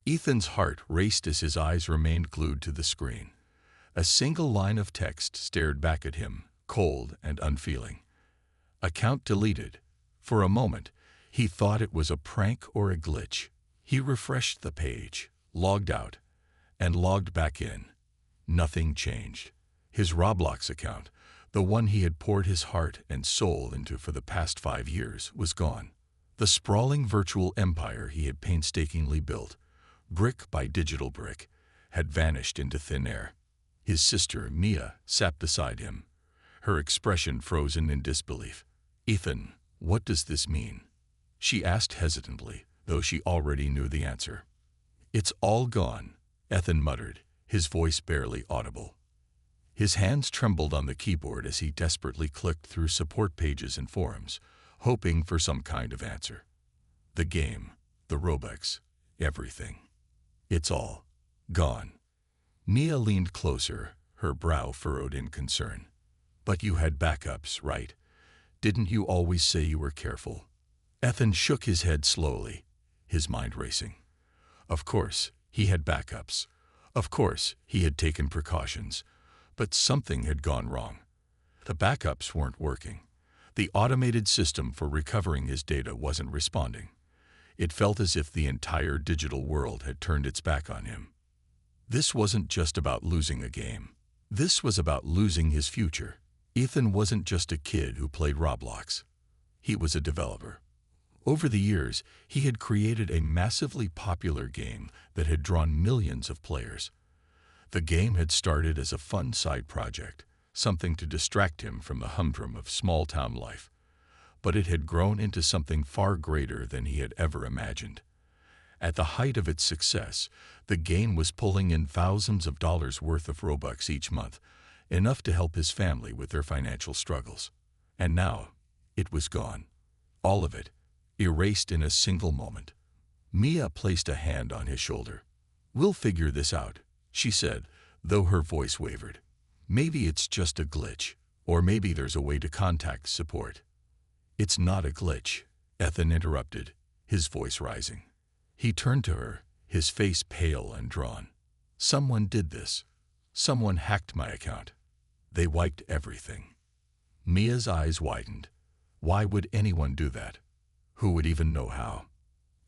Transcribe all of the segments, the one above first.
Ethan's heart raced as his eyes remained glued to the screen. A single line of text stared back at him, cold and unfeeling. Account deleted. For a moment, he thought it was a prank or a glitch. He refreshed the page, logged out, and logged back in. Nothing changed. His Roblox account, the one he had poured his heart and soul into for the past 5 years, was gone. The sprawling virtual empire he had painstakingly built, brick by digital brick, had vanished into thin air. His sister, Mia, sat beside him, her expression frozen in disbelief. "Ethan, what does this mean?" she asked hesitantly, though she already knew the answer. "It's all gone," Ethan muttered, his voice barely audible. His hands trembled on the keyboard as he desperately clicked through support pages and forums, hoping for some kind of answer. The game, the Robux, everything. It's all gone. Mia leaned closer, her brow furrowed in concern. "But you had backups, right? Didn't you always say you were careful?" Ethan shook his head slowly, his mind racing. Of course, he had backups. Of course, he had taken precautions. But something had gone wrong. The backups weren't working. The automated system for recovering his data wasn't responding. It felt as if the entire digital world had turned its back on him. This wasn't just about losing a game. This was about losing his future. Ethan wasn't just a kid who played Roblox. He was a developer. Over the years, he had created a massively popular game that had drawn millions of players. The game had started as a fun side project, something to distract him from the humdrum of small-town life. But it had grown into something far greater than he had ever imagined. At the height of its success, the game was pulling in thousands of dollars worth of Robux each month, enough to help his family with their financial struggles. And now, it was gone. All of it, erased in a single moment. Mia placed a hand on his shoulder. "We'll figure this out," she said, though her voice wavered. "Maybe it's just a glitch, or maybe there's a way to contact support." "It's not a glitch," Ethan interrupted, his voice rising. He turned to her, his face pale and drawn. "Someone did this. Someone hacked my account. They wiped everything." Mia's eyes widened. Why would anyone do that? Who would even know how?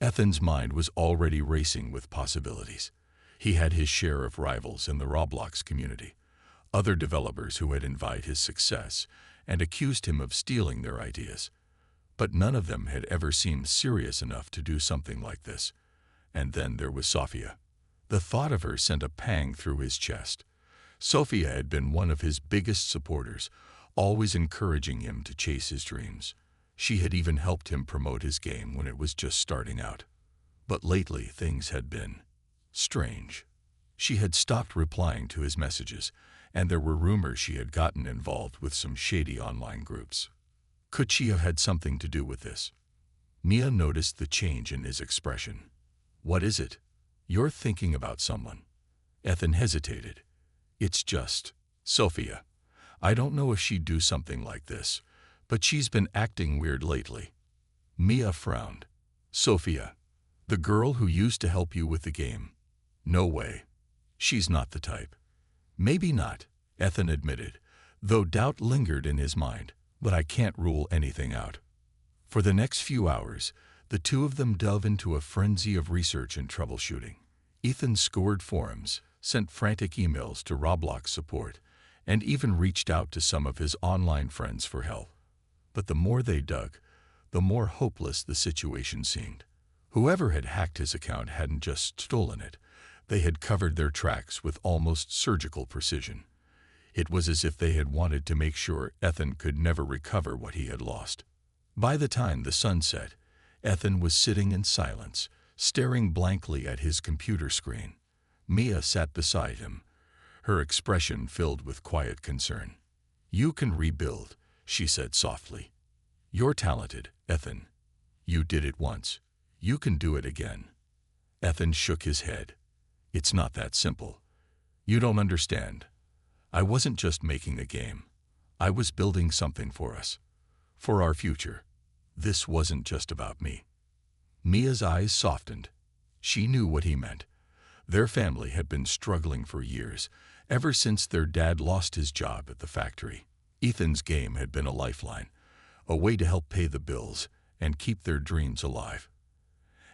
Ethan's mind was already racing with possibilities. He had his share of rivals in the Roblox community, other developers who had envied his success and accused him of stealing their ideas. But none of them had ever seemed serious enough to do something like this. And then there was Sophia. The thought of her sent a pang through his chest. Sophia had been one of his biggest supporters, always encouraging him to chase his dreams. She had even helped him promote his game when it was just starting out. But lately things had been strange. She had stopped replying to his messages, and there were rumors she had gotten involved with some shady online groups. Could she have had something to do with this? Mia noticed the change in his expression. "What is it? You're thinking about someone." Ethan hesitated. "It's just Sophia. I don't know if she'd do something like this, but she's been acting weird lately." Mia frowned. "Sophia, the girl who used to help you with the game? No way. She's not the type." "Maybe not," Ethan admitted, though doubt lingered in his mind, "but I can't rule anything out." For the next few hours, the two of them dove into a frenzy of research and troubleshooting. Ethan scoured forums, sent frantic emails to Roblox support, and even reached out to some of his online friends for help. But the more they dug, the more hopeless the situation seemed. Whoever had hacked his account hadn't just stolen it. They had covered their tracks with almost surgical precision. It was as if they had wanted to make sure Ethan could never recover what he had lost. By the time the sun set, Ethan was sitting in silence, staring blankly at his computer screen. Mia sat beside him, her expression filled with quiet concern. "You can rebuild," she said softly. "You're talented, Ethan. You did it once. You can do it again." Ethan shook his head. "It's not that simple. You don't understand. I wasn't just making a game. I was building something for us. For our future. This wasn't just about me." Mia's eyes softened. She knew what he meant. Their family had been struggling for years, ever since their dad lost his job at the factory. Ethan's game had been a lifeline, a way to help pay the bills and keep their dreams alive.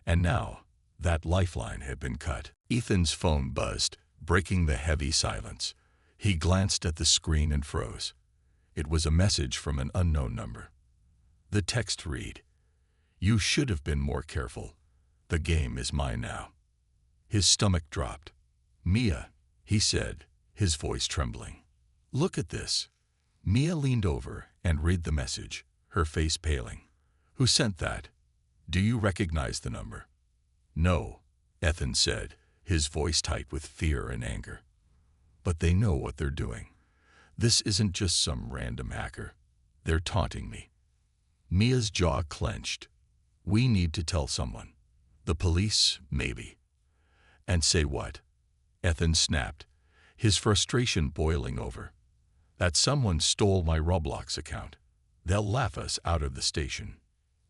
And now, that lifeline had been cut. Ethan's phone buzzed, breaking the heavy silence. He glanced at the screen and froze. It was a message from an unknown number. The text read, "You should have been more careful. The game is mine now." His stomach dropped. "Mia," he said, his voice trembling. "Look at this." Mia leaned over and read the message, her face paling. "Who sent that? Do you recognize the number?" "No," Ethan said, his voice tight with fear and anger. "But they know what they're doing. This isn't just some random hacker. They're taunting me." Mia's jaw clenched. "We need to tell someone. The police, maybe." "And say what?" Ethan snapped, his frustration boiling over. "That someone stole my Roblox account. They'll laugh us out of the station."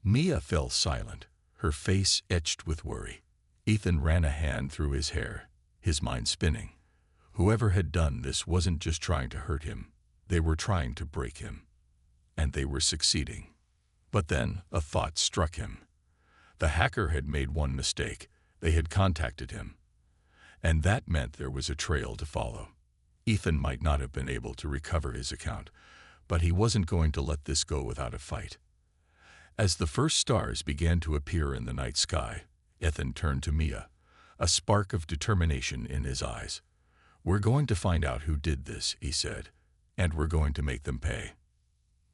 Mia fell silent, her face etched with worry. Ethan ran a hand through his hair, his mind spinning. Whoever had done this wasn't just trying to hurt him. They were trying to break him. And they were succeeding. But then a thought struck him. The hacker had made one mistake. They had contacted him. And that meant there was a trail to follow. Ethan might not have been able to recover his account, but he wasn't going to let this go without a fight. As the first stars began to appear in the night sky, Ethan turned to Mia, a spark of determination in his eyes. "We're going to find out who did this," he said, "and we're going to make them pay."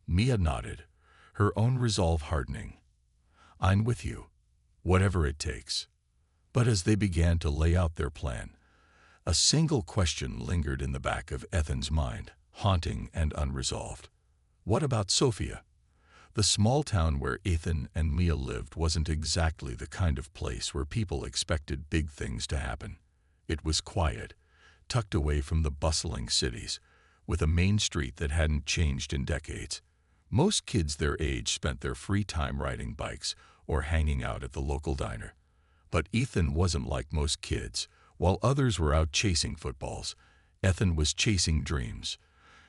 Mia nodded, her own resolve hardening. "I'm with you, whatever it takes." But as they began to lay out their plan, a single question lingered in the back of Ethan's mind, haunting and unresolved. What about Sofia? The small town where Ethan and Mia lived wasn't exactly the kind of place where people expected big things to happen. It was quiet, tucked away from the bustling cities, with a main street that hadn't changed in decades. Most kids their age spent their free time riding bikes or hanging out at the local diner. But Ethan wasn't like most kids. While others were out chasing footballs, Ethan was chasing dreams.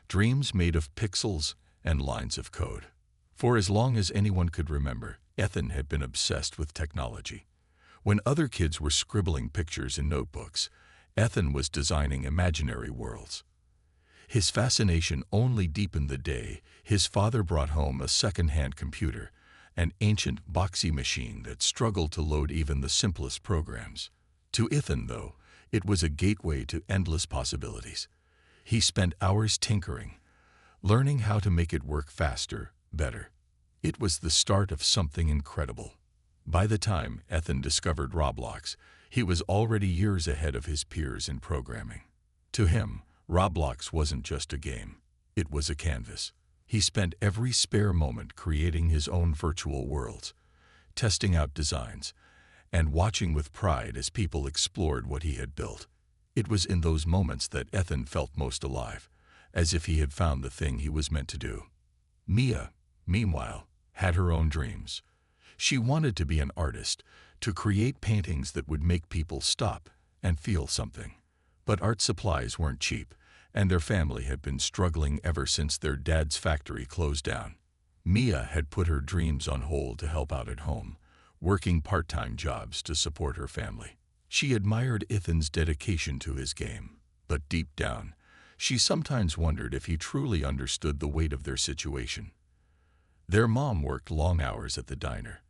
Dreams made of pixels and lines of code. For as long as anyone could remember, Ethan had been obsessed with technology. When other kids were scribbling pictures in notebooks, Ethan was designing imaginary worlds. His fascination only deepened the day his father brought home a second-hand computer, an ancient boxy machine that struggled to load even the simplest programs. To Ethan, though, it was a gateway to endless possibilities. He spent hours tinkering, learning how to make it work faster, better. It was the start of something incredible. By the time Ethan discovered Roblox, he was already years ahead of his peers in programming. To him, Roblox wasn't just a game. It was a canvas. He spent every spare moment creating his own virtual worlds, testing out designs, and watching with pride as people explored what he had built. It was in those moments that Ethan felt most alive, as if he had found the thing he was meant to do. Mia, meanwhile, had her own dreams. She wanted to be an artist, to create paintings that would make people stop and feel something. But art supplies weren't cheap, and their family had been struggling ever since their dad's factory closed down. Mia had put her dreams on hold to help out at home, working part-time jobs to support her family. She admired Ethan's dedication to his game, but deep down, she sometimes wondered if he truly understood the weight of their situation. Their mom worked long hours at the diner,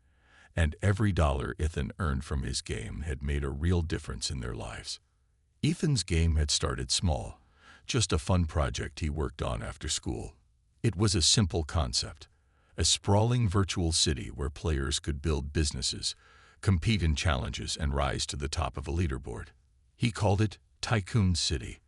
and every dollar Ethan earned from his game had made a real difference in their lives. Ethan's game had started small, just a fun project he worked on after school. It was a simple concept, a sprawling virtual city where players could build businesses, compete in challenges, and rise to the top of a leaderboard. He called it Tycoon City.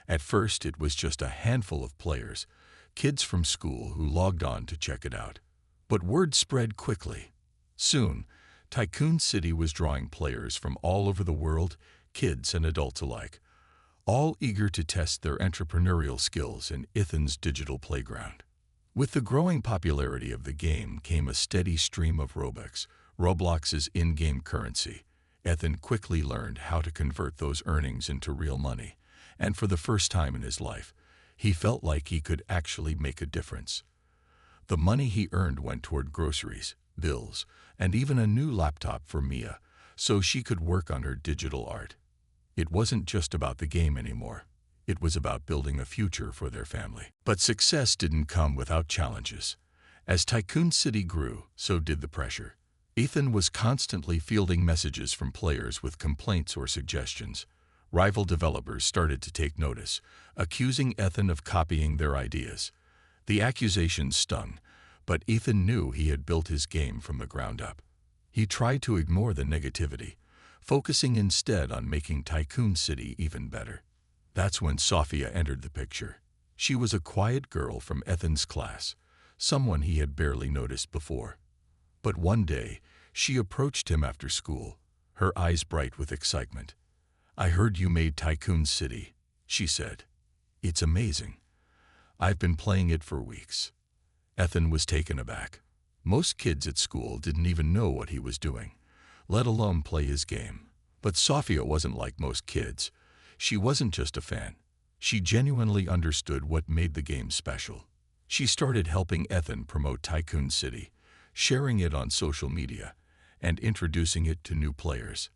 At first, it was just a handful of players, kids from school who logged on to check it out. But word spread quickly. Soon, Tycoon City was drawing players from all over the world, kids and adults alike, all eager to test their entrepreneurial skills in Ethan's digital playground. With the growing popularity of the game came a steady stream of Robux, Roblox's in-game currency. Ethan quickly learned how to convert those earnings into real money, and for the first time in his life, he felt like he could actually make a difference. The money he earned went toward groceries, bills, and even a new laptop for Mia, so she could work on her digital art. It wasn't just about the game anymore. It was about building a future for their family. But success didn't come without challenges. As Tycoon City grew, so did the pressure. Ethan was constantly fielding messages from players with complaints or suggestions. Rival developers started to take notice, accusing Ethan of copying their ideas. The accusations stung, but Ethan knew he had built his game from the ground up. He tried to ignore the negativity, focusing instead on making Tycoon City even better. That's when Sophia entered the picture. She was a quiet girl from Ethan's class, someone he had barely noticed before. But one day, she approached him after school, her eyes bright with excitement. "I heard you made Tycoon City," she said. "It's amazing. I've been playing it for weeks." Ethan was taken aback. Most kids at school didn't even know what he was doing, let alone play his game. But Sophia wasn't like most kids. She wasn't just a fan. She genuinely understood what made the game special. She started helping Ethan promote Tycoon City, sharing it on social media, and introducing it to new players.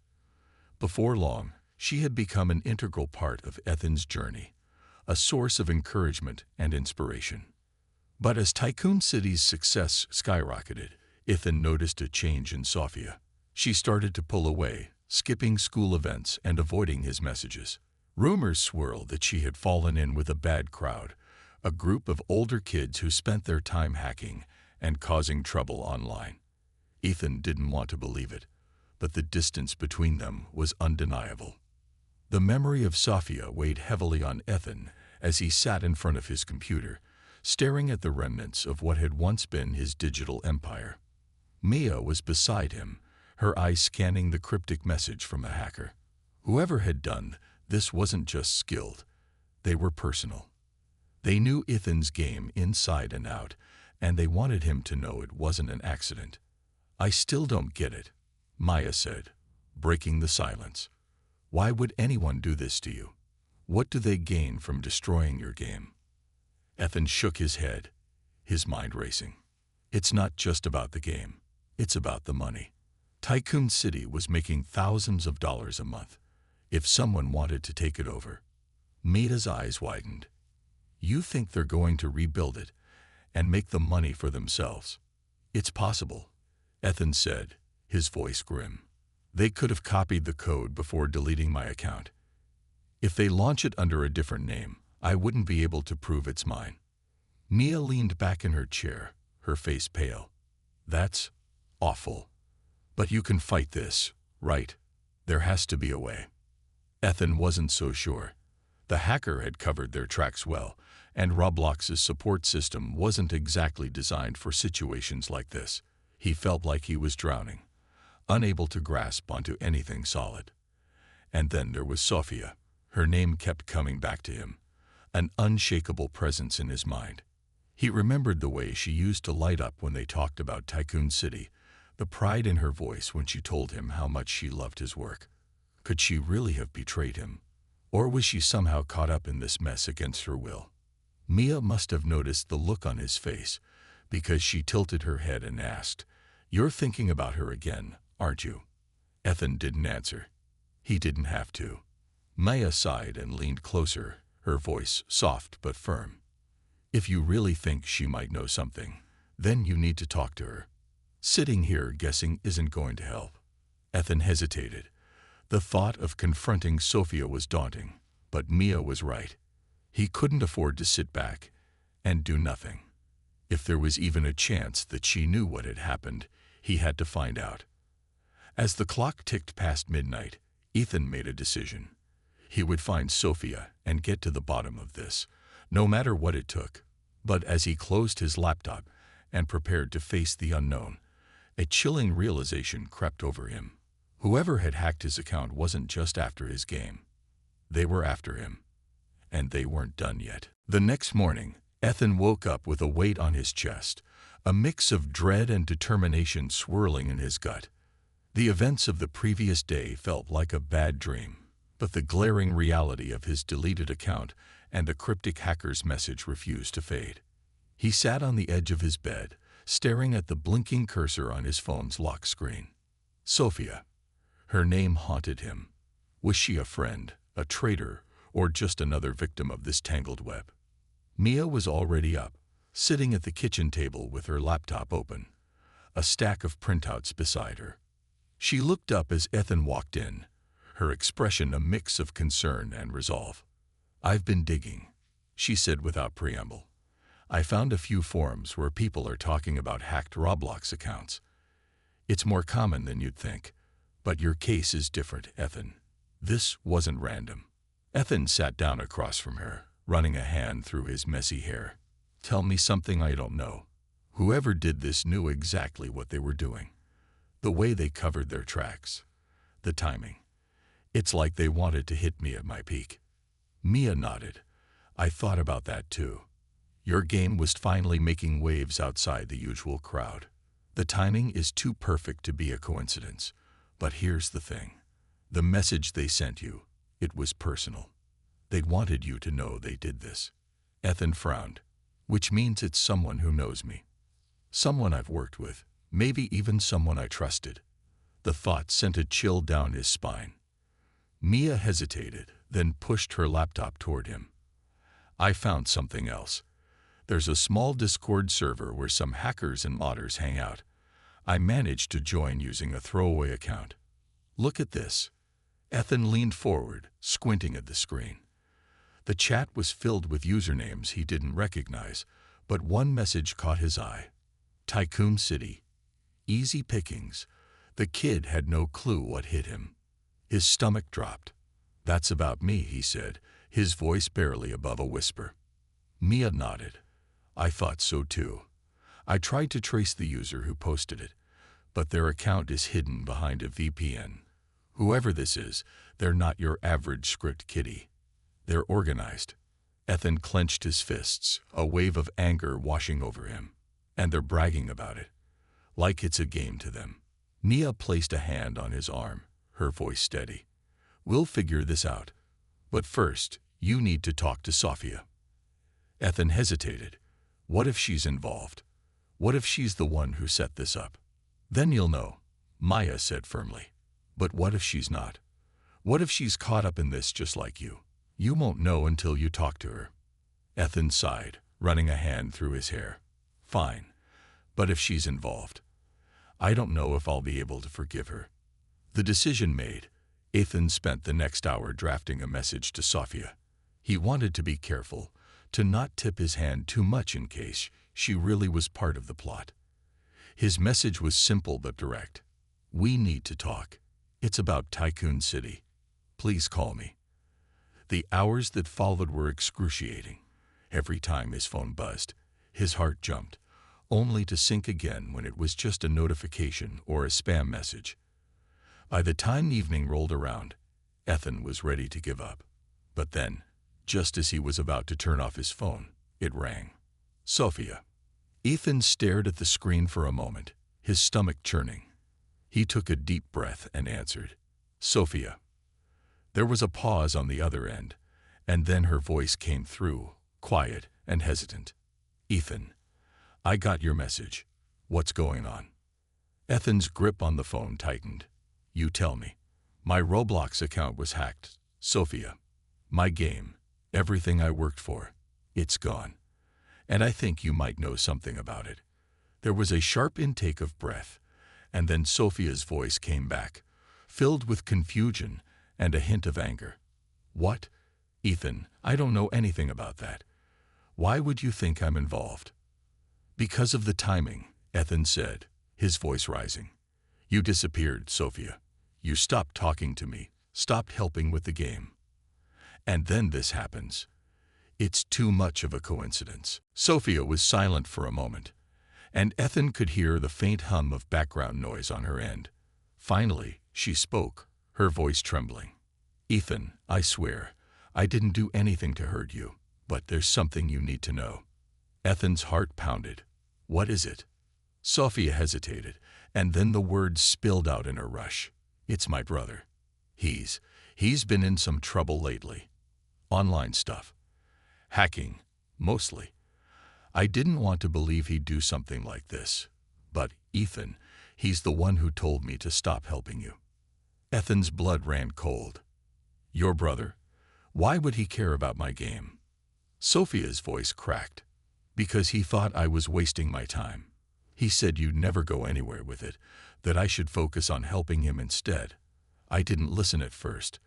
Before long, she had become an integral part of Ethan's journey, a source of encouragement and inspiration. But as Tycoon City's success skyrocketed, Ethan noticed a change in Sophia. She started to pull away, skipping school events and avoiding his messages. Rumors swirled that she had fallen in with a bad crowd, a group of older kids who spent their time hacking and causing trouble online. Ethan didn't want to believe it, but the distance between them was undeniable. The memory of Sophia weighed heavily on Ethan as he sat in front of his computer, staring at the remnants of what had once been his digital empire. Mia was beside him, her eyes scanning the cryptic message from a hacker. Whoever had done this wasn't just skilled, they were personal. They knew Ethan's game inside and out, and they wanted him to know it wasn't an accident. "I still don't get it," Maya said, breaking the silence. "Why would anyone do this to you? What do they gain from destroying your game?" Ethan shook his head, his mind racing. "It's not just about the game. It's about the money." Tycoon City was making thousands of dollars a month. If someone wanted to take it over, Mia's eyes widened. "You think they're going to rebuild it and make the money for themselves?" "It's possible," Ethan said, his voice grim. "They could have copied the code before deleting my account. If they launch it under a different name, I wouldn't be able to prove it's mine." Mia leaned back in her chair, her face pale. "That's awful. But you can fight this, right? There has to be a way." Ethan wasn't so sure. The hacker had covered their tracks well, and Roblox's support system wasn't exactly designed for situations like this. He felt like he was drowning, unable to grasp onto anything solid. And then there was Sophia. Her name kept coming back to him, an unshakable presence in his mind. He remembered the way she used to light up when they talked about Tycoon City, the pride in her voice when she told him how much she loved his work. Could she really have betrayed him? Or was she somehow caught up in this mess against her will? Mia must have noticed the look on his face, because she tilted her head and asked, "You're thinking about her again, aren't you?" Ethan didn't answer. He didn't have to. Mia sighed and leaned closer, her voice soft but firm. "If you really think she might know something, then you need to talk to her. Sitting here guessing isn't going to help." Ethan hesitated. The thought of confronting Sophia was daunting, but Mia was right. He couldn't afford to sit back and do nothing. If there was even a chance that she knew what had happened, he had to find out. As the clock ticked past midnight, Ethan made a decision. He would find Sophia and get to the bottom of this, no matter what it took. But as he closed his laptop and prepared to face the unknown, a chilling realization crept over him. Whoever had hacked his account wasn't just after his game. They were after him. And they weren't done yet. The next morning, Ethan woke up with a weight on his chest, a mix of dread and determination swirling in his gut. The events of the previous day felt like a bad dream, but the glaring reality of his deleted account and the cryptic hacker's message refused to fade. He sat on the edge of his bed, staring at the blinking cursor on his phone's lock screen. Sophia. Her name haunted him. Was she a friend, a traitor, or just another victim of this tangled web? Mia was already up, sitting at the kitchen table with her laptop open, a stack of printouts beside her. She looked up as Ethan walked in, her expression a mix of concern and resolve. "I've been digging," she said without preamble. "I found a few forums where people are talking about hacked Roblox accounts. It's more common than you'd think. But your case is different, Ethan. This wasn't random." Ethan sat down across from her, running a hand through his messy hair. "Tell me something I don't know. Whoever did this knew exactly what they were doing. The way they covered their tracks. The timing. It's like they wanted to hit me at my peak." Mia nodded. "I thought about that too. Your game was finally making waves outside the usual crowd. The timing is too perfect to be a coincidence. But here's the thing. The message they sent you, it was personal. They wanted you to know they did this." Ethan frowned. "Which means it's someone who knows me. Someone I've worked with, maybe even someone I trusted." The thought sent a chill down his spine. Mia hesitated, then pushed her laptop toward him. "I found something else. There's a small Discord server where some hackers and modders hang out. I managed to join using a throwaway account. Look at this." Ethan leaned forward, squinting at the screen. The chat was filled with usernames he didn't recognize, but one message caught his eye. Tycoon City. Easy pickings. The kid had no clue what hit him. His stomach dropped. "That's about me," he said, his voice barely above a whisper. Mia nodded. "I thought so too. I tried to trace the user who posted it, but their account is hidden behind a VPN. Whoever this is, they're not your average script kiddie. They're organized." Ethan clenched his fists, a wave of anger washing over him. "And they're bragging about it. Like it's a game to them." Mia placed a hand on his arm, her voice steady. "We'll figure this out. But first, you need to talk to Sophia." Ethan hesitated. What if she's involved? What if she's the one who set this up? "Then you'll know," Maya said firmly. "But what if she's not? What if she's caught up in this just like you? You won't know until you talk to her." Ethan sighed, running a hand through his hair. "Fine. But if she's involved, I don't know if I'll be able to forgive her." The decision made, Ethan spent the next hour drafting a message to Sophia. He wanted to be careful, to not tip his hand too much in case she really was part of the plot. His message was simple but direct. "We need to talk. It's about Tycoon City. Please call me." The hours that followed were excruciating. Every time his phone buzzed, his heart jumped, only to sink again when it was just a notification or a spam message. By the time evening rolled around, Ethan was ready to give up. But then, just as he was about to turn off his phone, it rang. Sophia. Ethan stared at the screen for a moment, his stomach churning. He took a deep breath and answered, "Sophia." There was a pause on the other end, and then her voice came through, quiet and hesitant. "Ethan, I got your message. What's going on?" Ethan's grip on the phone tightened. "You tell me." "My Roblox account was hacked, Sophia. My game, everything I worked for, it's gone. And I think you might know something about it." There was a sharp intake of breath, and then Sophia's voice came back, filled with confusion and a hint of anger. "What? Ethan, I don't know anything about that. Why would you think I'm involved?" "Because of the timing," Ethan said, his voice rising. "You disappeared, Sophia. You stopped talking to me, stopped helping with the game. And then this happens. It's too much of a coincidence." Sophia was silent for a moment, and Ethan could hear the faint hum of background noise on her end. Finally, she spoke, her voice trembling. "Ethan, I swear, I didn't do anything to hurt you, but there's something you need to know." Ethan's heart pounded. "What is it?" Sophia hesitated, and then the words spilled out in a rush. It's my brother. He's been in some trouble lately. Online stuff. Hacking, mostly. I didn't want to believe he'd do something like this. But, Ethan, he's the one who told me to stop helping you. Ethan's blood ran cold. Your brother? Why would he care about my game? Sophia's voice cracked. Because he thought I was wasting my time. He said you'd never go anywhere with it, that I should focus on helping him instead. I didn't listen at first,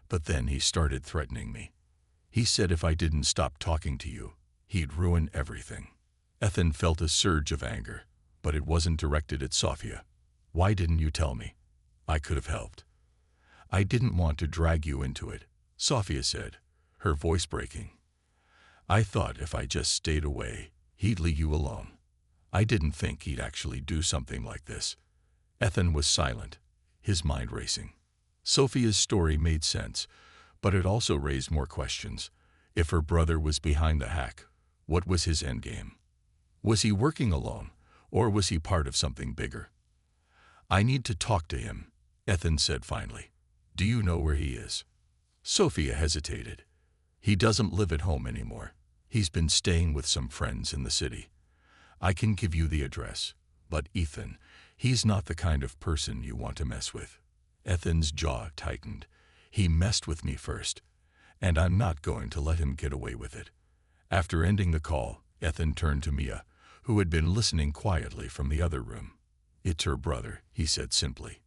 but then he started threatening me. He said if I didn't stop talking to you, he'd ruin everything. Ethan felt a surge of anger, but it wasn't directed at Sophia. Why didn't you tell me? I could have helped. I didn't want to drag you into it, Sophia said, her voice breaking. I thought if I just stayed away, he'd leave you alone. I didn't think he'd actually do something like this. Ethan was silent, his mind racing. Sophia's story made sense, but it also raised more questions. If her brother was behind the hack, what was his endgame? Was he working alone, or was he part of something bigger? I need to talk to him, Ethan said finally. Do you know where he is? Sophia hesitated. He doesn't live at home anymore. He's been staying with some friends in the city. I can give you the address, but Ethan, he's not the kind of person you want to mess with. Ethan's jaw tightened. He messed with me first, and I'm not going to let him get away with it. After ending the call, Ethan turned to Mia, who had been listening quietly from the other room. It's her brother, he said simply.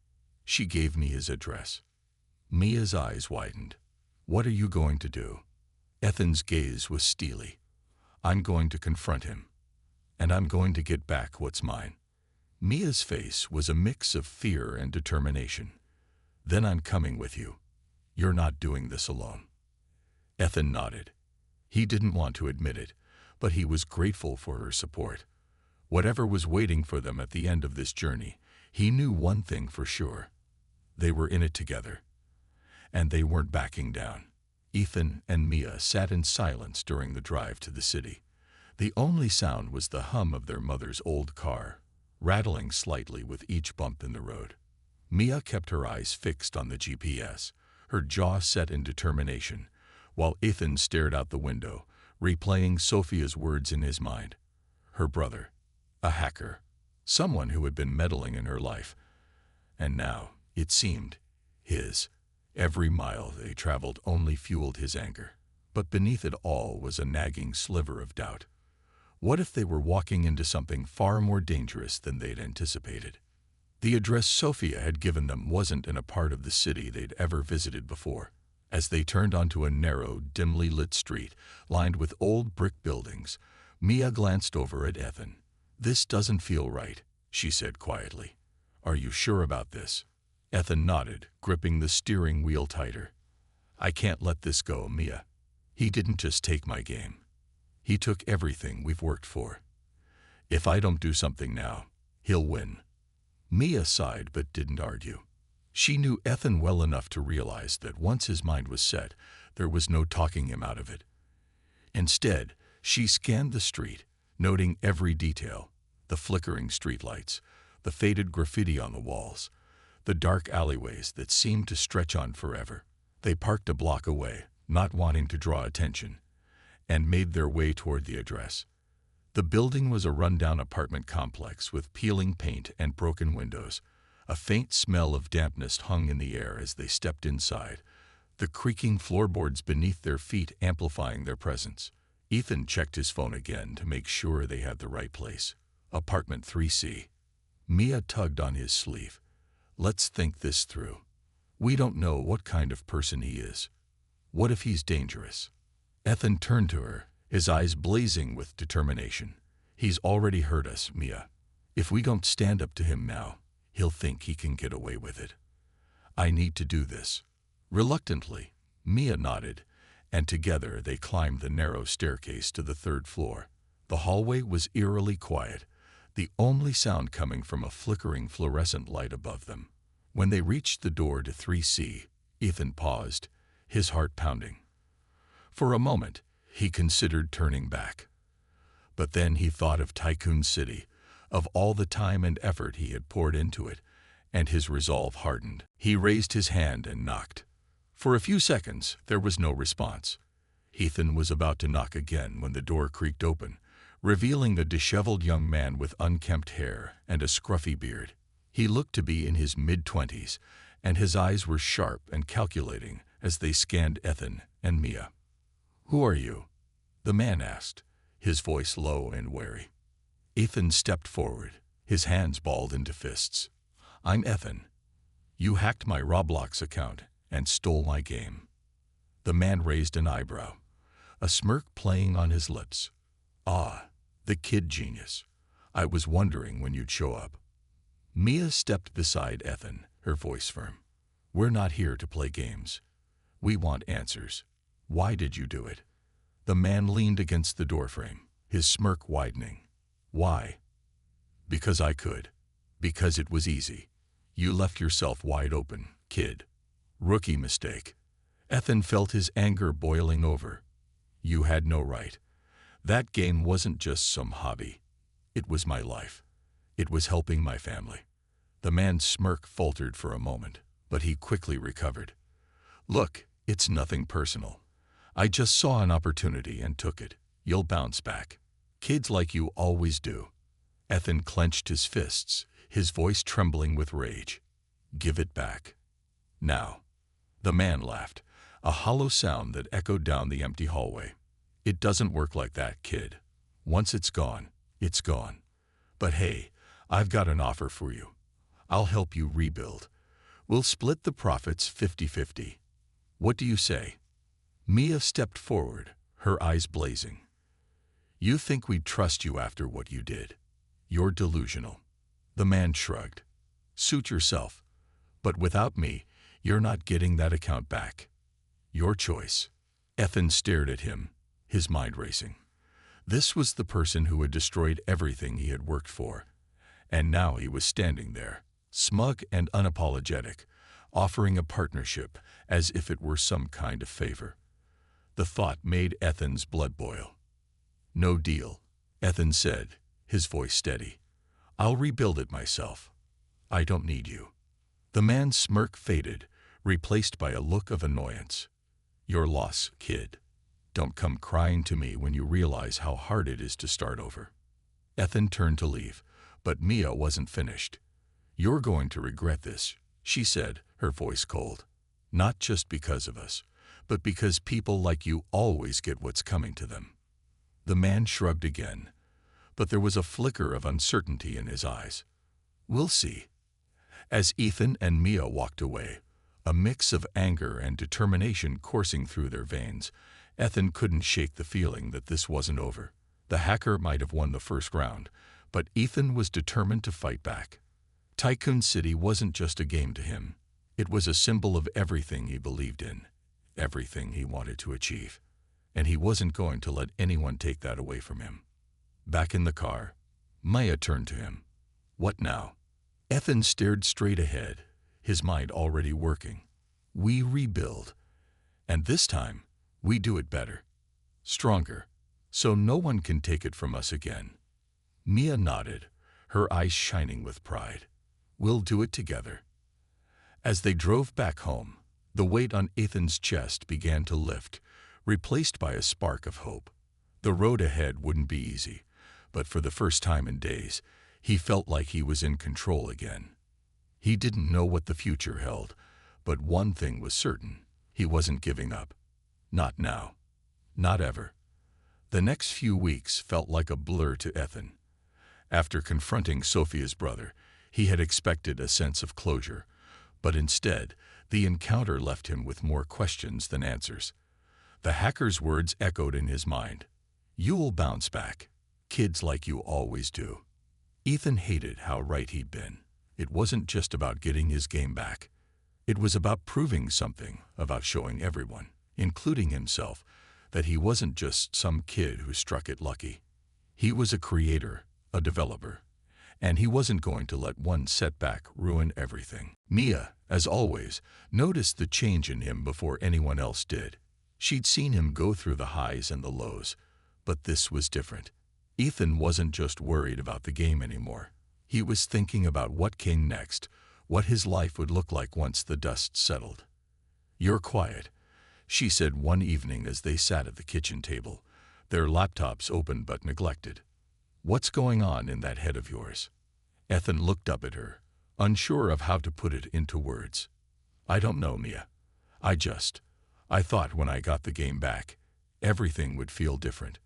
She gave me his address. Mia's eyes widened. What are you going to do? Ethan's gaze was steely. I'm going to confront him, and I'm going to get back what's mine. Mia's face was a mix of fear and determination. Then I'm coming with you. You're not doing this alone. Ethan nodded. He didn't want to admit it, but he was grateful for her support. Whatever was waiting for them at the end of this journey, he knew one thing for sure. They were in it together, and they weren't backing down. Ethan and Mia sat in silence during the drive to the city. The only sound was the hum of their mother's old car, rattling slightly with each bump in the road. Mia kept her eyes fixed on the GPS, her jaw set in determination, while Ethan stared out the window, replaying Sophia's words in his mind. Her brother, a hacker, someone who had been meddling in her life, and now, it seemed, his. Every mile they traveled only fueled his anger, but beneath it all was a nagging sliver of doubt. What if they were walking into something far more dangerous than they'd anticipated? The address Sophia had given them wasn't in a part of the city they'd ever visited before. As they turned onto a narrow, dimly lit street lined with old brick buildings, Mia glanced over at Ethan. This doesn't feel right, she said quietly. Are you sure about this? Ethan nodded, gripping the steering wheel tighter. I can't let this go, Mia. He didn't just take my game. He took everything we've worked for. If I don't do something now, he'll win. Mia sighed but didn't argue. She knew Ethan well enough to realize that once his mind was set, there was no talking him out of it. Instead, she scanned the street, noting every detail, the flickering streetlights, the faded graffiti on the walls, the dark alleyways that seemed to stretch on forever. They parked a block away, not wanting to draw attention, and made their way toward the address. The building was a rundown apartment complex with peeling paint and broken windows. A faint smell of dampness hung in the air as they stepped inside, the creaking floorboards beneath their feet amplifying their presence. Ethan checked his phone again to make sure they had the right place. Apartment 3C. Mia tugged on his sleeve. Let's think this through. We don't know what kind of person he is. What if he's dangerous? Ethan turned to her, his eyes blazing with determination. He's already hurt us, Mia. If we don't stand up to him now, he'll think he can get away with it. I need to do this. Reluctantly, Mia nodded, and together they climbed the narrow staircase to the third floor. The hallway was eerily quiet, the only sound coming from a flickering fluorescent light above them. When they reached the door to 3C, Ethan paused, his heart pounding. For a moment, he considered turning back. But then he thought of Tycoon City, of all the time and effort he had poured into it, and his resolve hardened. He raised his hand and knocked. For a few seconds, there was no response. Ethan was about to knock again when the door creaked open, revealing a disheveled young man with unkempt hair and a scruffy beard. He looked to be in his mid-20s, and his eyes were sharp and calculating as they scanned Ethan and Mia. "Who are you?" the man asked, his voice low and wary. Ethan stepped forward, his hands balled into fists. "I'm Ethan. You hacked my Roblox account and stole my game." The man raised an eyebrow, a smirk playing on his lips. "Ah, the kid genius. I was wondering when you'd show up." Mia stepped beside Ethan, her voice firm. "We're not here to play games. We want answers. Why did you do it?" The man leaned against the doorframe, his smirk widening. "Why?" "Because I could. Because it was easy. You left yourself wide open, kid. Rookie mistake." Ethan felt his anger boiling over. "You had no right. That game wasn't just some hobby. It was my life. It was helping my family." The man's smirk faltered for a moment, but he quickly recovered. "Look, it's nothing personal. I just saw an opportunity and took it. You'll bounce back. Kids like you always do." Ethan clenched his fists, his voice trembling with rage. "Give it back. Now." The man laughed, a hollow sound that echoed down the empty hallway. "It doesn't work like that, kid. Once it's gone, it's gone. But hey, I've got an offer for you. I'll help you rebuild. We'll split the profits 50-50. What do you say?" Mia stepped forward, her eyes blazing. "You think we'd trust you after what you did? You're delusional." The man shrugged. "Suit yourself. But without me, you're not getting that account back. Your choice." Ethan stared at him, his mind racing. This was the person who had destroyed everything he had worked for. And now he was standing there, smug and unapologetic, offering a partnership as if it were some kind of favor. The thought made Ethan's blood boil. "No deal," Ethan said, his voice steady. "I'll rebuild it myself. I don't need you." The man's smirk faded, replaced by a look of annoyance. "Your loss, kid. Don't come crying to me when you realize how hard it is to start over." Ethan turned to leave, but Mia wasn't finished. "You're going to regret this," she said, her voice cold. "Not just because of us, but because people like you always get what's coming to them." The man shrugged again, but there was a flicker of uncertainty in his eyes. "We'll see." As Ethan and Mia walked away, a mix of anger and determination coursing through their veins, Ethan couldn't shake the feeling that this wasn't over. The hacker might have won the first round, but Ethan was determined to fight back. Tycoon City wasn't just a game to him. It was a symbol of everything he believed in, everything he wanted to achieve. And he wasn't going to let anyone take that away from him. Back in the car, Maya turned to him. "What now?" Ethan stared straight ahead, his mind already working. "We rebuild. And this time, we do it better. Stronger. So no one can take it from us again." Mia nodded, her eyes shining with pride. "We'll do it together." As they drove back home, the weight on Ethan's chest began to lift, replaced by a spark of hope. The road ahead wouldn't be easy, but for the first time in days, he felt like he was in control again. He didn't know what the future held, but one thing was certain: he wasn't giving up. Not now. Not ever. The next few weeks felt like a blur to Ethan. After confronting Sophia's brother, he had expected a sense of closure, but instead, the encounter left him with more questions than answers. The hacker's words echoed in his mind. "You'll bounce back. Kids like you always do." Ethan hated how right he'd been. It wasn't just about getting his game back. It was about proving something, about showing everyone, including himself, that he wasn't just some kid who struck it lucky. He was a creator, a developer, and he wasn't going to let one setback ruin everything. Mia, as always, noticed the change in him before anyone else did. She'd seen him go through the highs and the lows, but this was different. Ethan wasn't just worried about the game anymore. He was thinking about what came next, what his life would look like once the dust settled. "You're quiet," she said one evening as they sat at the kitchen table, their laptops open but neglected. "What's going on in that head of yours?" Ethan looked up at her, unsure of how to put it into words. "I don't know, Mia. I thought when I got the game back, everything would feel different.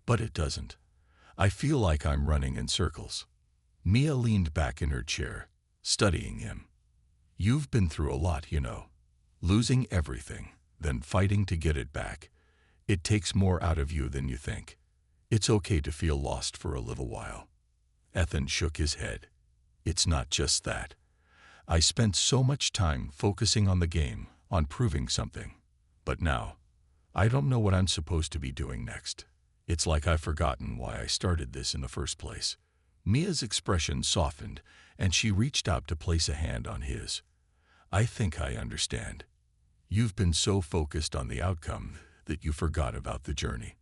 But it doesn't. I feel like I'm running in circles." Mia leaned back in her chair, studying him. "You've been through a lot, you know. Losing everything, then fighting to get it back. It takes more out of you than you think. It's okay to feel lost for a little while." Ethan shook his head. "It's not just that. I spent so much time focusing on the game, on proving something. But now, I don't know what I'm supposed to be doing next. It's like I've forgotten why I started this in the first place." Mia's expression softened, and she reached out to place a hand on his. "I think I understand. You've been so focused on the outcome that you forgot about the journey.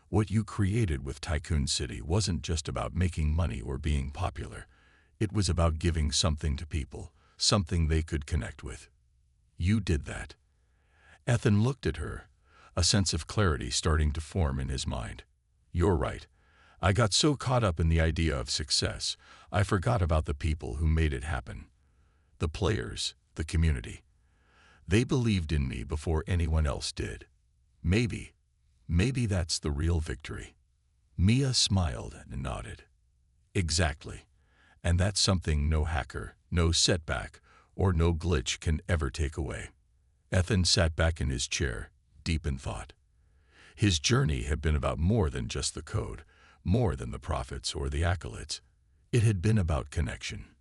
What you created with Tycoon City wasn't just about making money or being popular. It was about giving something to people, something they could connect with. You did that." Ethan looked at her, a sense of clarity starting to form in his mind. "You're right. I got so caught up in the idea of success, I forgot about the people who made it happen. The players, the community. They believed in me before anyone else did. Maybe that's the real victory." Mia smiled and nodded. "Exactly. And that's something no hacker, no setback, or no glitch can ever take away." Ethan sat back in his chair, deep in thought. His journey had been about more than just the code, more than the profits or the accolades. It had been about connection.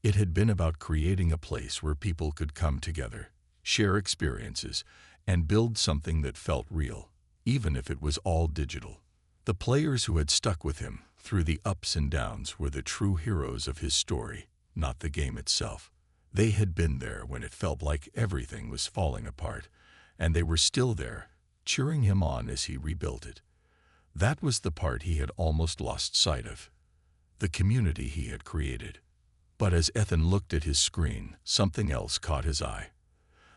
It had been about creating a place where people could come together, share experiences, and build something that felt real, even if it was all digital. The players who had stuck with him through the ups and downs were the true heroes of his story, not the game itself. They had been there when it felt like everything was falling apart, and they were still there, cheering him on as he rebuilt it. That was the part he had almost lost sight of, the community he had created. But as Ethan looked at his screen, something else caught his eye.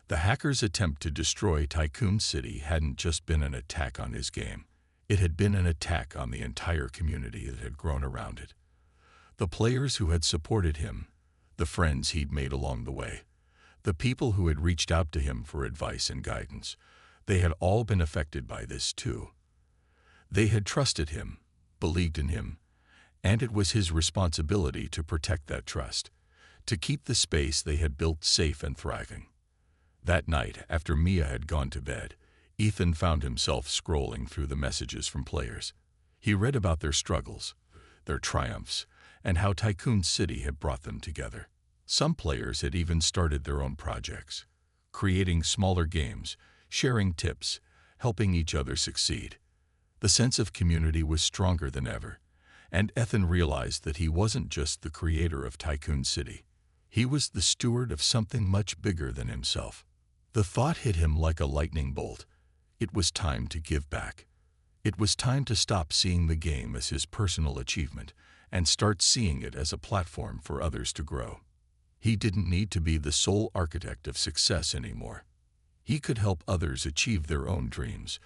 The hackers' attempt to destroy Tycoon City hadn't just been an attack on his game. It had been an attack on the entire community that had grown around it. The players who had supported him, the friends he'd made along the way, the people who had reached out to him for advice and guidance, they had all been affected by this too. They had trusted him, believed in him, and it was his responsibility to protect that trust, to keep the space they had built safe and thriving. That night, after Mia had gone to bed, Ethan found himself scrolling through the messages from players. He read about their struggles, their triumphs, and how Tycoon City had brought them together. Some players had even started their own projects, creating smaller games, sharing tips, helping each other succeed. The sense of community was stronger than ever, and Ethan realized that he wasn't just the creator of Tycoon City. He was the steward of something much bigger than himself. The thought hit him like a lightning bolt. It was time to give back. It was time to stop seeing the game as his personal achievement and start seeing it as a platform for others to grow. He didn't need to be the sole architect of success anymore. He could help others achieve their own dreams,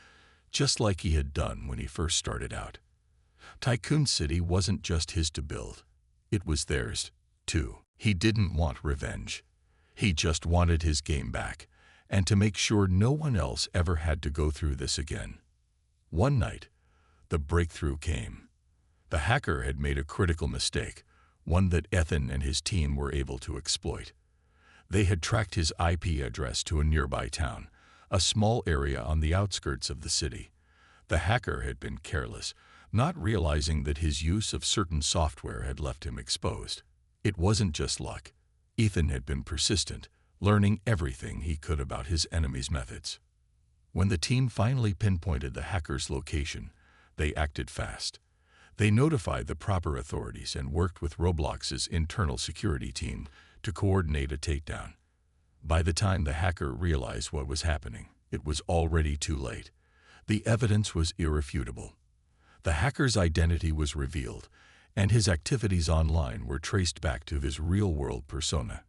just like he had done when he first started out. Tycoon City wasn't just his to build. It was theirs, too. He didn't want revenge. He just wanted his game back, and to make sure no one else ever had to go through this again. One night, the breakthrough came. The hacker had made a critical mistake, one that Ethan and his team were able to exploit. They had tracked his IP address to a nearby town, a small area on the outskirts of the city. The hacker had been careless, not realizing that his use of certain software had left him exposed. It wasn't just luck. Ethan had been persistent, learning everything he could about his enemy's methods. When the team finally pinpointed the hacker's location, they acted fast. They notified the proper authorities and worked with Roblox's internal security team to coordinate a takedown. By the time the hacker realized what was happening, it was already too late. The evidence was irrefutable. The hacker's identity was revealed, and his activities online were traced back to his real-world persona.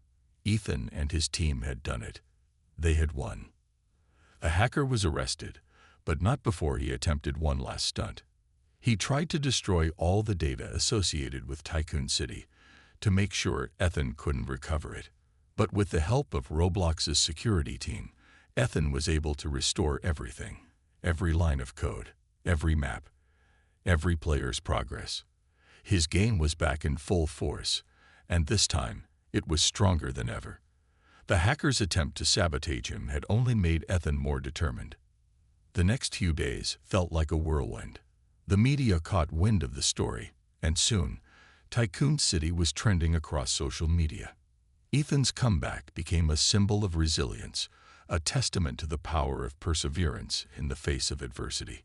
Ethan and his team had done it. They had won. The hacker was arrested, but not before he attempted one last stunt. He tried to destroy all the data associated with Tycoon City to make sure Ethan couldn't recover it. But with the help of Roblox's security team, Ethan was able to restore everything. Every line of code, every map, every player's progress. His game was back in full force, and this time, it was stronger than ever. The hacker's attempt to sabotage him had only made Ethan more determined. The next few days felt like a whirlwind. The media caught wind of the story, and soon, Tycoon City was trending across social media. Ethan's comeback became a symbol of resilience, a testament to the power of perseverance in the face of adversity.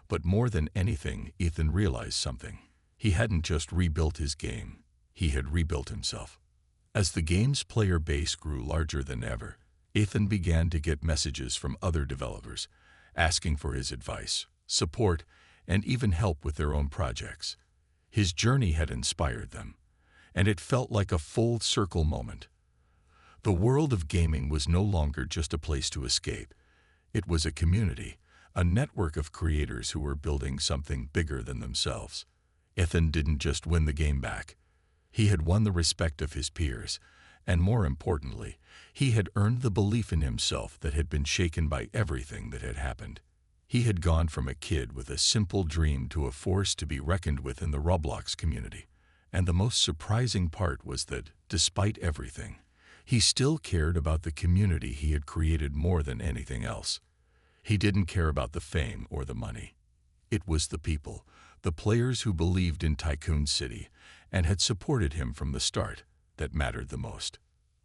But more than anything, Ethan realized something. He hadn't just rebuilt his game, he had rebuilt himself. As the game's player base grew larger than ever, Ethan began to get messages from other developers, asking for his advice, support, and even help with their own projects. His journey had inspired them, and it felt like a full-circle moment. The world of gaming was no longer just a place to escape. It was a community, a network of creators who were building something bigger than themselves. Ethan didn't just win the game back. He had won the respect of his peers, and more importantly, he had earned the belief in himself that had been shaken by everything that had happened. He had gone from a kid with a simple dream to a force to be reckoned with in the Roblox community. And the most surprising part was that, despite everything, he still cared about the community he had created more than anything else. He didn't care about the fame or the money. It was the people, the players who believed in Tycoon City and had supported him from the start, that mattered the most.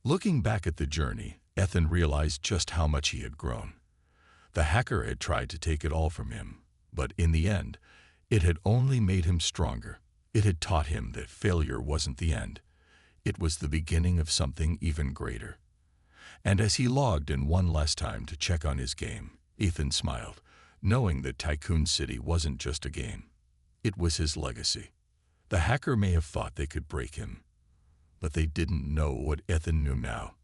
Looking back at the journey, Ethan realized just how much he had grown. The hacker had tried to take it all from him, but in the end, it had only made him stronger. It had taught him that failure wasn't the end. It was the beginning of something even greater. And as he logged in one last time to check on his game, Ethan smiled, knowing that Tycoon City wasn't just a game. It was his legacy. The hacker may have thought they could break him, but they didn't know what Ethan knew now.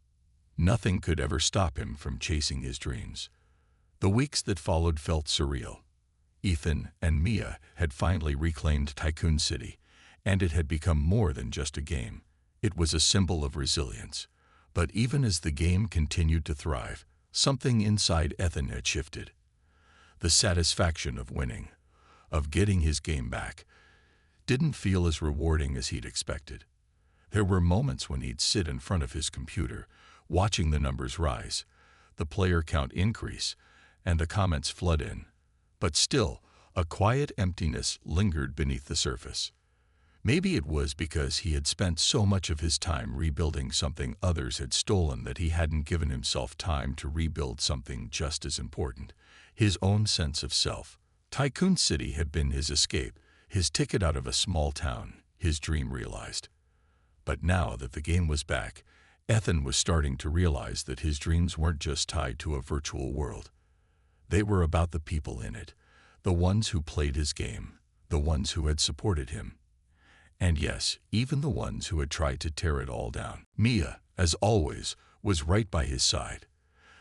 Nothing could ever stop him from chasing his dreams. The weeks that followed felt surreal. Ethan and Mia had finally reclaimed Tycoon City, and it had become more than just a game. It was a symbol of resilience. But even as the game continued to thrive, something inside Ethan had shifted. The satisfaction of winning, of getting his game back, didn't feel as rewarding as he'd expected. There were moments when he'd sit in front of his computer, watching the numbers rise, the player count increase, and the comments flood in. But still, a quiet emptiness lingered beneath the surface. Maybe it was because he had spent so much of his time rebuilding something others had stolen that he hadn't given himself time to rebuild something just as important, his own sense of self. Tycoon City had been his escape, his ticket out of a small town, his dream realized. But now that the game was back, Ethan was starting to realize that his dreams weren't just tied to a virtual world. They were about the people in it, the ones who played his game, the ones who had supported him. And yes, even the ones who had tried to tear it all down. Mia, as always, was right by his side.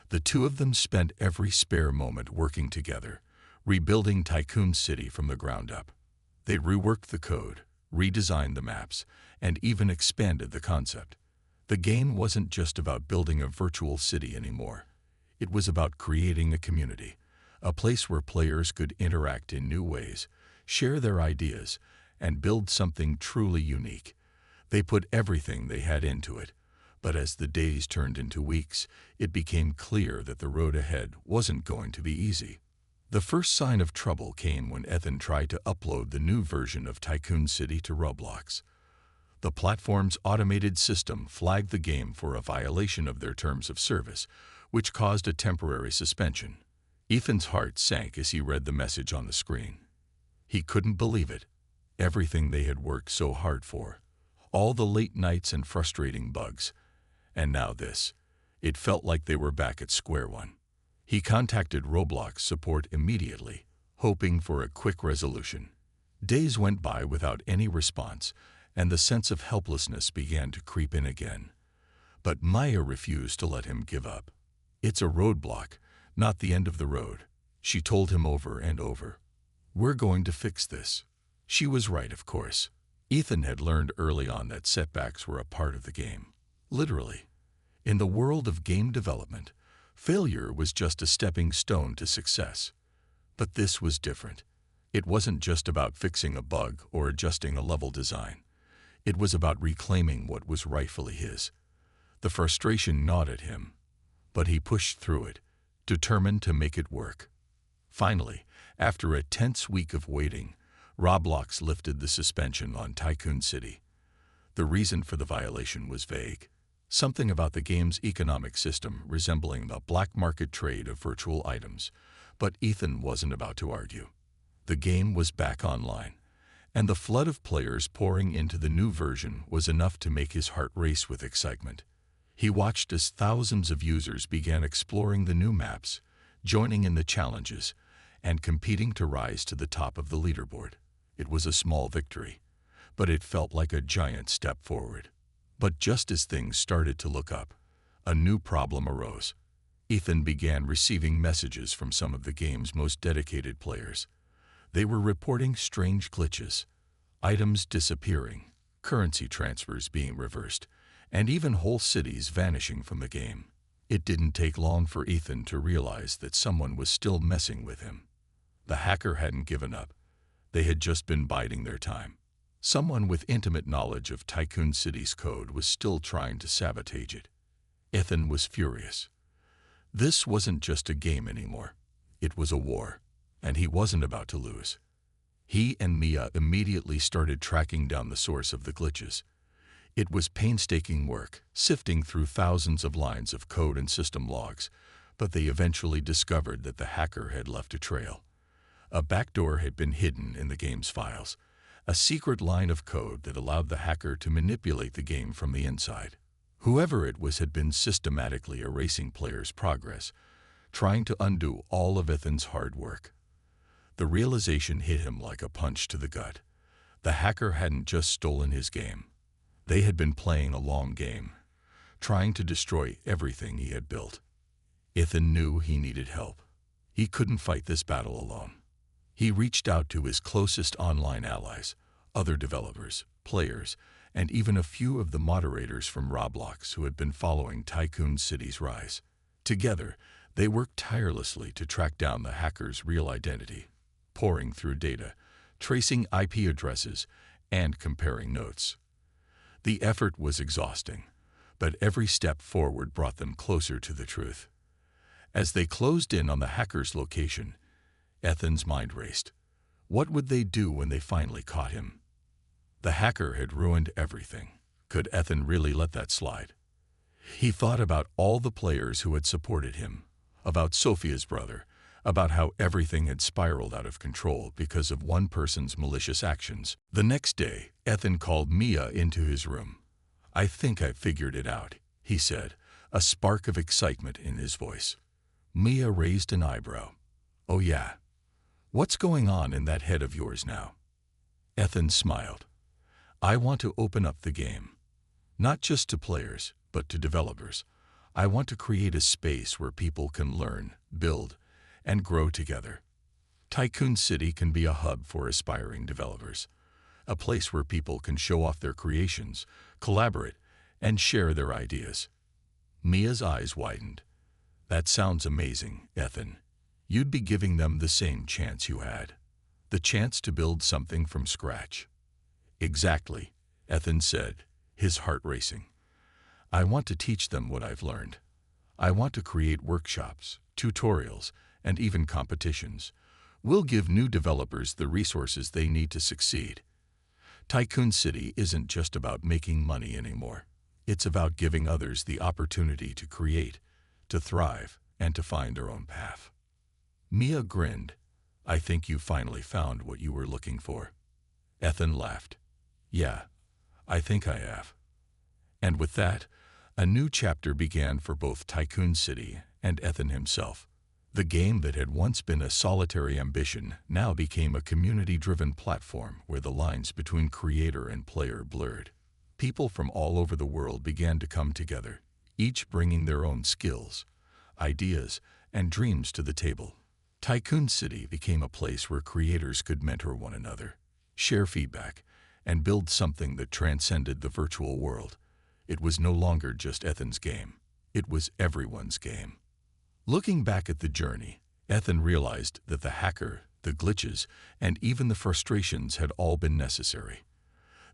The two of them spent every spare moment working together, rebuilding Tycoon City from the ground up. They reworked the code, redesigned the maps, and even expanded the concept. The game wasn't just about building a virtual city anymore. It was about creating a community, a place where players could interact in new ways, share their ideas, and build something truly unique. They put everything they had into it, but as the days turned into weeks, it became clear that the road ahead wasn't going to be easy. The first sign of trouble came when Ethan tried to upload the new version of Tycoon City to Roblox. The platform's automated system flagged the game for a violation of their terms of service, which caused a temporary suspension. Ethan's heart sank as he read the message on the screen. He couldn't believe it. Everything they had worked so hard for. All the late nights and frustrating bugs. And now this. It felt like they were back at square one. He contacted Roblox support immediately, hoping for a quick resolution. Days went by without any response, and the sense of helplessness began to creep in again. But Maya refused to let him give up. "It's a roadblock, not the end of the road," she told him over and over. "We're going to fix this." She was right, of course. Ethan had learned early on that setbacks were a part of the game. Literally. In the world of game development, failure was just a stepping stone to success. But this was different. It wasn't just about fixing a bug or adjusting a level design. It was about reclaiming what was rightfully his. The frustration gnawed at him, but he pushed through it, determined to make it work. Finally, after a tense week of waiting, Roblox lifted the suspension on Tycoon City. The reason for the violation was vague. Something about the game's economic system resembling the black market trade of virtual items. But Ethan wasn't about to argue. The game was back online, and the flood of players pouring into the new version was enough to make his heart race with excitement. He watched as thousands of users began exploring the new maps, joining in the challenges, and competing to rise to the top of the leaderboard. It was a small victory, but it felt like a giant step forward. But just as things started to look up, a new problem arose. Ethan began receiving messages from some of the game's most dedicated players. They were reporting strange glitches, items disappearing, currency transfers being reversed, and even whole cities vanishing from the game. It didn't take long for Ethan to realize that someone was still messing with him. The hacker hadn't given up. They had just been biding their time. Someone with intimate knowledge of Tycoon City's code was still trying to sabotage it. Ethan was furious. This wasn't just a game anymore. It was a war, and he wasn't about to lose. He and Mia immediately started tracking down the source of the glitches. It was painstaking work, sifting through thousands of lines of code and system logs, but they eventually discovered that the hacker had left a trail. A backdoor had been hidden in the game's files, a secret line of code that allowed the hacker to manipulate the game from the inside. Whoever it was had been systematically erasing players' progress, trying to undo all of Ethan's hard work. The realization hit him like a punch to the gut. The hacker hadn't just stolen his game. They had been playing a long game, trying to destroy everything he had built. Ethan knew he needed help. He couldn't fight this battle alone. He reached out to his closest online allies, other developers, players, and even a few of the moderators from Roblox who had been following Tycoon City's rise. Together, they worked tirelessly to track down the hacker's real identity, poring through data, tracing IP addresses, and comparing notes. The effort was exhausting, but every step forward brought them closer to the truth. As they closed in on the hacker's location, Ethan's mind raced. What would they do when they finally caught him? The hacker had ruined everything. Could Ethan really let that slide? He thought about all the players who had supported him, about Sophia's brother, about how everything had spiraled out of control because of one person's malicious actions. The next day, Ethan called Mia into his room. "I think I've figured it out," he said, a spark of excitement in his voice. Mia raised an eyebrow. "Oh yeah? What's going on in that head of yours now?" Ethan smiled. "I want to open up the game. Not just to players, but to developers. I want to create a space where people can learn, build, and grow together. Tycoon City can be a hub for aspiring developers, a place where people can show off their creations, collaborate, and share their ideas." Mia's eyes widened. "That sounds amazing, Ethan. You'd be giving them the same chance you had. The chance to build something from scratch." "Exactly," Ethan said, his heart racing. "I want to teach them what I've learned. I want to create workshops, tutorials, and even competitions. We'll give new developers the resources they need to succeed. Tycoon City isn't just about making money anymore. It's about giving others the opportunity to create, to thrive, and to find their own path." Mia grinned. "I think you finally found what you were looking for." Ethan laughed. "Yeah, I think I have." And with that, a new chapter began for both Tycoon City and Ethan himself. The game that had once been a solitary ambition now became a community-driven platform where the lines between creator and player blurred. People from all over the world began to come together, each bringing their own skills, ideas, and dreams to the table. Tycoon City became a place where creators could mentor one another, share feedback, and build something that transcended the virtual world. It was no longer just Ethan's game. It was everyone's game. Looking back at the journey, Ethan realized that the hacker, the glitches, and even the frustrations had all been necessary.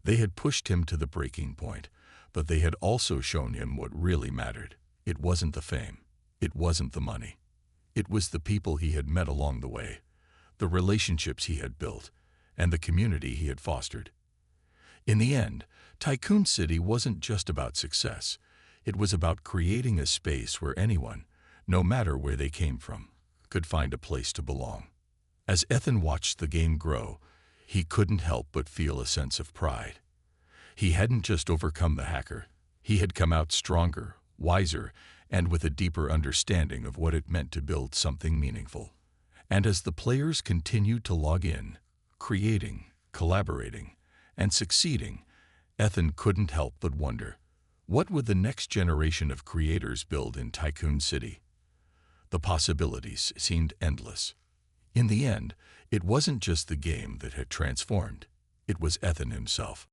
They had pushed him to the breaking point, but they had also shown him what really mattered. It wasn't the fame. It wasn't the money. It was the people he had met along the way, the relationships he had built, and the community he had fostered. In the end, Tycoon City wasn't just about success. It was about creating a space where anyone, no matter where they came from, could find a place to belong. As Ethan watched the game grow, he couldn't help but feel a sense of pride. He hadn't just overcome the hacker. He had come out stronger, wiser, and with a deeper understanding of what it meant to build something meaningful. And as the players continued to log in, creating, collaborating, and succeeding, Ethan couldn't help but wonder, what would the next generation of creators build in Tycoon City? The possibilities seemed endless. In the end, it wasn't just the game that had transformed. It was Ethan himself.